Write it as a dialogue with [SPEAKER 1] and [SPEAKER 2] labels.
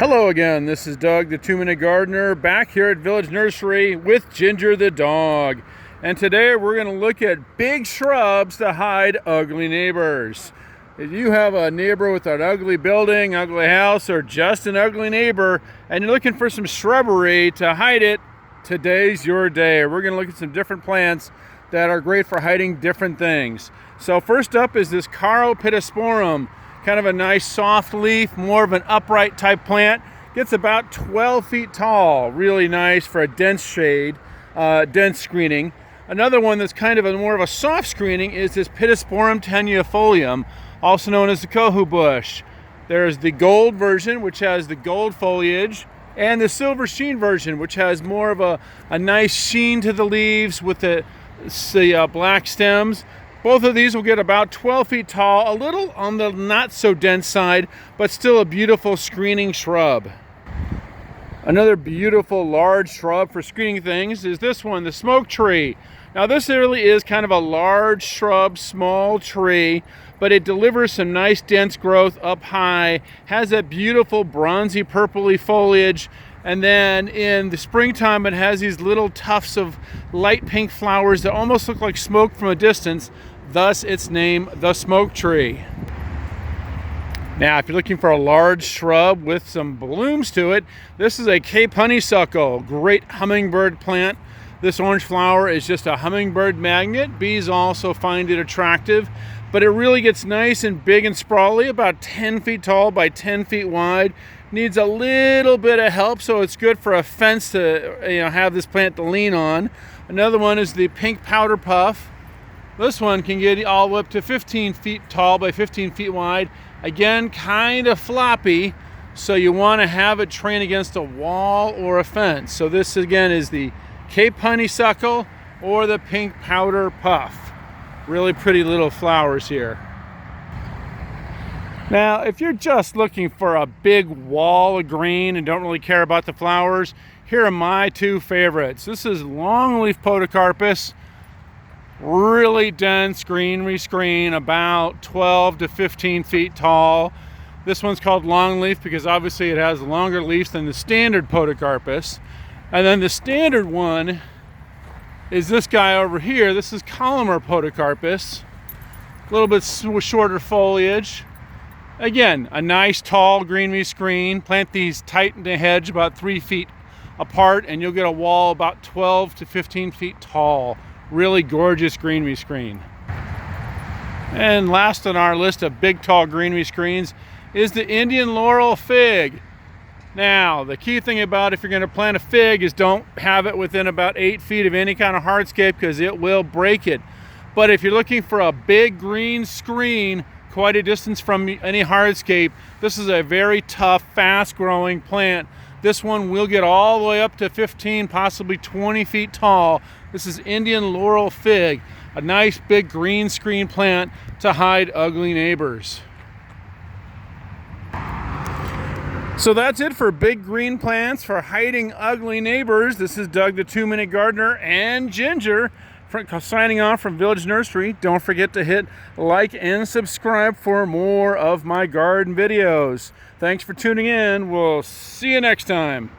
[SPEAKER 1] Hello again, this is Doug the 2-Minute Gardener back here at Village Nursery with Ginger the dog. And today we're going to look at big shrubs to hide ugly neighbors. If you have a neighbor with an ugly building, ugly house, or just an ugly neighbor and you're looking for some shrubbery to hide it, today's your day. We're going to look at some different plants that are great for hiding different things. So first up is this Karo Pittosporum. Kind of a nice soft leaf, more of an upright type plant. Gets about 12 feet tall. Really nice for a dense shade, dense screening. Another one that's kind of more of a soft screening is this Pittosporum tenuifolium, also known as the Kohu bush. There's the gold version, which has the gold foliage, and the silver sheen version, which has more of a nice sheen to the leaves with the black stems. Both of these will get about 12 feet tall, a little on the not so dense side, but still a beautiful screening shrub. Another beautiful large shrub for screening things is this one, the smoke tree. Now this really is kind of a large shrub, small tree, but it delivers some nice dense growth up high, has that beautiful bronzy purpley foliage, and then in the springtime it has these little tufts of light pink flowers that almost look like smoke from a distance, thus its name, the smoke tree. Now if you're looking for a large shrub with some blooms to it, this is a Cape honeysuckle, great hummingbird plant. This orange flower is just a hummingbird magnet. Bees also find it attractive, but it really gets nice and big and sprawly, about 10 feet tall by 10 feet wide. Needs a little bit of help, so it's good for a fence to have this plant to lean on. Another one is the pink powder puff. This one can get all the way up to 15 feet tall by 15 feet wide. Again, kind of floppy, so you want to have it train against a wall or a fence. So this again is the Cape honeysuckle or the pink powder puff. Really pretty little flowers here. Now, if you're just looking for a big wall of green and don't really care about the flowers, here are my two favorites. This is Longleaf Podocarpus, really dense greenery screen, about 12 to 15 feet tall. This one's called Longleaf because obviously it has longer leaves than the standard Podocarpus. And then the standard one is this guy over here. This is Columnar Podocarpus, a little bit shorter foliage. Again, a nice tall greenery screen. Plant these tight in a hedge about 3 feet apart and you'll get a wall about 12 to 15 feet tall. Really gorgeous greenery screen. And last on our list of big tall greenery screens is the Indian Laurel Fig. Now, the key thing about if you're going to plant a fig is don't have it within about 8 feet of any kind of hardscape because it will break it. But if you're looking for a big green screen quite a distance from any hardscape, this is a very tough, fast-growing plant. This one will get all the way up to 15, possibly 20 feet tall. This is Indian Laurel Fig, a nice big green screen plant to hide ugly neighbors. So that's it for big green plants for hiding ugly neighbors. This is Doug the 2-Minute Gardener and Ginger signing off from Village Nursery. Don't forget to hit like and subscribe for more of my garden videos. Thanks for tuning in. We'll see you next time.